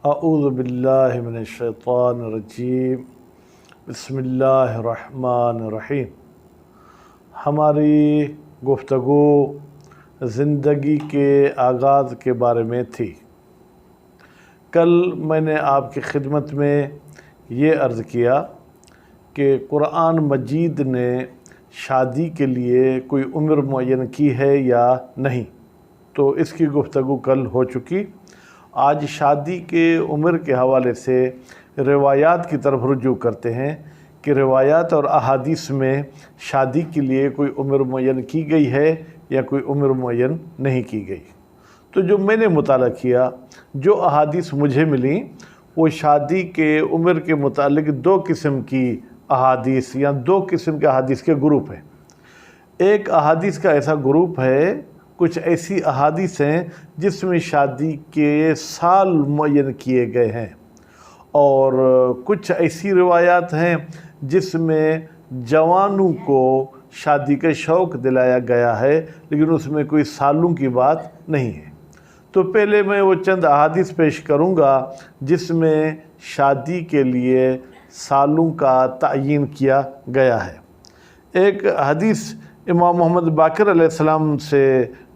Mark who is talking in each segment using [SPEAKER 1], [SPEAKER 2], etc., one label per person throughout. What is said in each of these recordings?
[SPEAKER 1] اعوذ باللہ من الشیطان الرجیم بسم اللہ الرحمن الرحیم۔ ہماری گفتگو زندگی کے آغاز کے بارے میں تھی۔ کل میں نے آپ کی خدمت میں یہ عرض کیا کہ قرآن مجید نے شادی کے لیے کوئی عمر معین کی ہے یا نہیں، تو اس کی گفتگو کل ہو چکی۔ آج شادی کے عمر کے حوالے سے روایات کی طرف رجوع کرتے ہیں کہ روایات اور احادیث میں شادی کے لیے کوئی عمر معین کی گئی ہے یا کوئی عمر معین نہیں کی گئی۔ تو جو میں نے مطالعہ کیا، جو احادیث مجھے ملیں، وہ شادی کے عمر کے متعلق دو قسم کی احادیث یا دو قسم کے احادیث کے گروپ ہیں۔ ایک احادیث کا ایسا گروپ ہے، کچھ ایسی احادیث ہیں جس میں شادی کے سال معین کیے گئے ہیں، اور کچھ ایسی روایات ہیں جس میں جوانوں کو شادی کا شوق دلایا گیا ہے، لیکن اس میں کوئی سالوں کی بات نہیں ہے۔ تو پہلے میں وہ چند احادیث پیش کروں گا جس میں شادی کے لیے سالوں کا تعین کیا گیا ہے۔ ایک حدیث امام محمد باقر علیہ السلام سے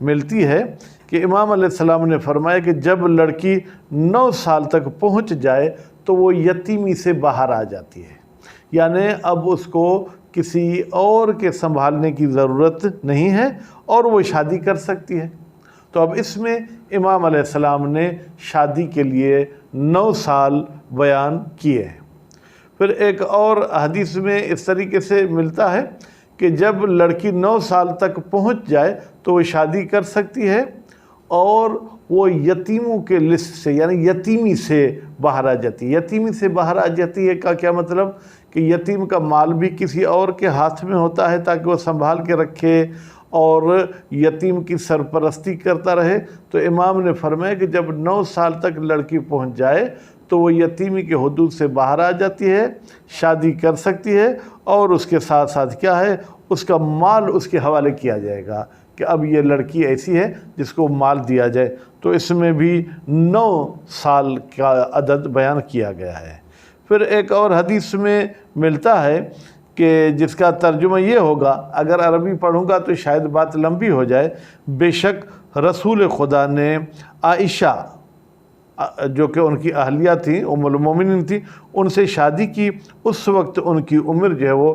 [SPEAKER 1] ملتی ہے کہ امام علیہ السلام نے فرمایا کہ جب لڑکی 9 سال تک پہنچ جائے تو وہ یتیمی سے باہر آ جاتی ہے، یعنی اب اس کو کسی اور کے سنبھالنے کی ضرورت نہیں ہے اور وہ شادی کر سکتی ہے۔ تو اب اس میں امام علیہ السلام نے شادی کے لیے 9 سال بیان کیے ہیں۔ پھر ایک اور حدیث میں اس طریقے سے ملتا ہے کہ جب لڑکی 9 سال تک پہنچ جائے تو وہ شادی کر سکتی ہے، اور وہ یتیموں کے لسٹ سے یعنی یتیمی سے باہر آ جاتی ہے۔ یتیمی سے باہر آ جاتی ہے کا کیا مطلب کہ یتیم کا مال بھی کسی اور کے ہاتھ میں ہوتا ہے تاکہ وہ سنبھال کے رکھے اور یتیم کی سرپرستی کرتا رہے۔ تو امام نے فرمایا کہ جب 9 سال تک لڑکی پہنچ جائے تو وہ یتیمی کے حدود سے باہر آ جاتی ہے، شادی کر سکتی ہے، اور اس کے ساتھ ساتھ کیا ہے، اس کا مال اس کے حوالے کیا جائے گا کہ اب یہ لڑکی ایسی ہے جس کو مال دیا جائے۔ تو اس میں بھی 9 سال کا عدد بیان کیا گیا ہے۔ پھر ایک اور حدیث میں ملتا ہے کہ جس کا ترجمہ یہ ہوگا، اگر عربی پڑھوں گا تو شاید بات لمبی ہو جائے، بے شک رسول خدا نے عائشہ جو کہ ان کی اہلیہ تھیں، ام المومنین تھیں، ان سے شادی کی۔ اس وقت ان کی عمر جو ہے وہ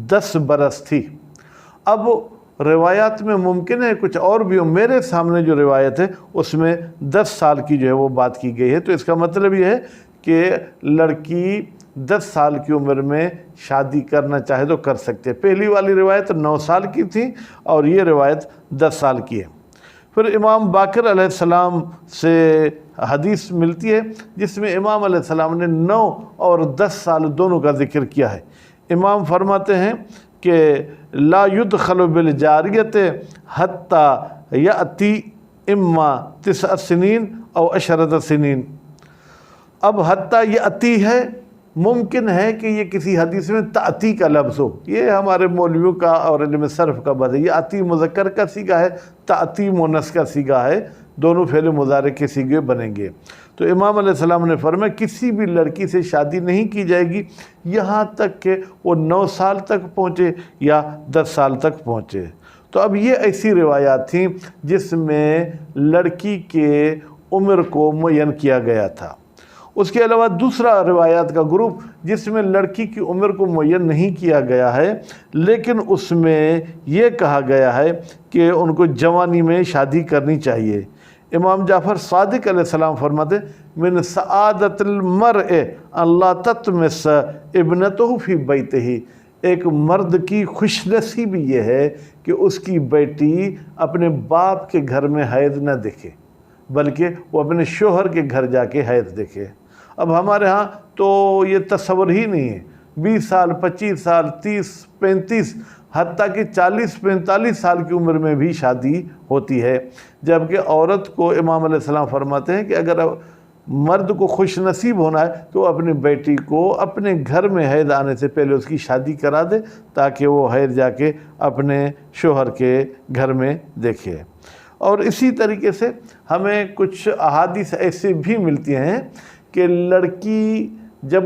[SPEAKER 1] 10 برس تھی۔ اب روایات میں ممکن ہے کچھ اور بھی ہو، میرے سامنے جو روایت ہے اس میں 10 سال کی جو ہے وہ بات کی گئی ہے۔ تو اس کا مطلب یہ ہے کہ لڑکی 10 سال کی عمر میں شادی کرنا چاہے تو کر سکتے۔ پہلی والی روایت 9 سال کی تھی اور یہ روایت 10 سال کی ہے۔ پھر امام باقر علیہ السلام سے حدیث ملتی ہے جس میں امام علیہ السلام نے 9 اور 10 سال دونوں کا ذکر کیا ہے۔ امام فرماتے ہیں کہ لا يدخل بالجاریت حتی یأتی اما 9 سنین او 10 سنین۔ اب حتی یأتی ہے، ممکن ہے کہ یہ کسی حدیث میں تأتی کا لفظ ہو، یہ ہمارے مولویوں کا اور علم صرف کا بات ہے۔ یہ آتی مذکر کا صیغہ ہے، تأتی مؤنث کا صیغہ ہے، دونوں فعل مضارع کے صیغے بنیں گے۔ تو امام علیہ السلام نے فرمایا کسی بھی لڑکی سے شادی نہیں کی جائے گی یہاں تک کہ وہ 9 سال تک پہنچے یا 10 سال تک پہنچے۔ تو اب یہ ایسی روایات تھیں جس میں لڑکی کے عمر کو معین کیا گیا تھا۔ اس کے علاوہ دوسرا روایات کا گروپ جس میں لڑکی کی عمر کو معین نہیں کیا گیا ہے، لیکن اس میں یہ کہا گیا ہے کہ ان کو جوانی میں شادی کرنی چاہیے۔ امام جعفر صادق علیہ السلام فرماتے من سعادت المرء ان لا تطمس ابنته فی بیتہ، ایک مرد کی خوش نصیبی یہ ہے کہ اس کی بیٹی اپنے باپ کے گھر میں حیض نہ دیکھے بلکہ وہ اپنے شوہر کے گھر جا کے حیض دیکھے۔ اب ہمارے ہاں تو یہ تصور ہی نہیں ہے، 20 سال 25 سال 30 35 حتیٰ کہ 40 45 سال کی عمر میں بھی شادی ہوتی ہے، جبکہ عورت کو امام علیہ السلام فرماتے ہیں کہ اگر مرد کو خوش نصیب ہونا ہے تو اپنی بیٹی کو اپنے گھر میں حیض آنے سے پہلے اس کی شادی کرا دے تاکہ وہ حیض جا کے اپنے شوہر کے گھر میں دیکھے۔ اور اسی طریقے سے ہمیں کچھ احادیث ایسے بھی ملتی ہیں کہ لڑکی جب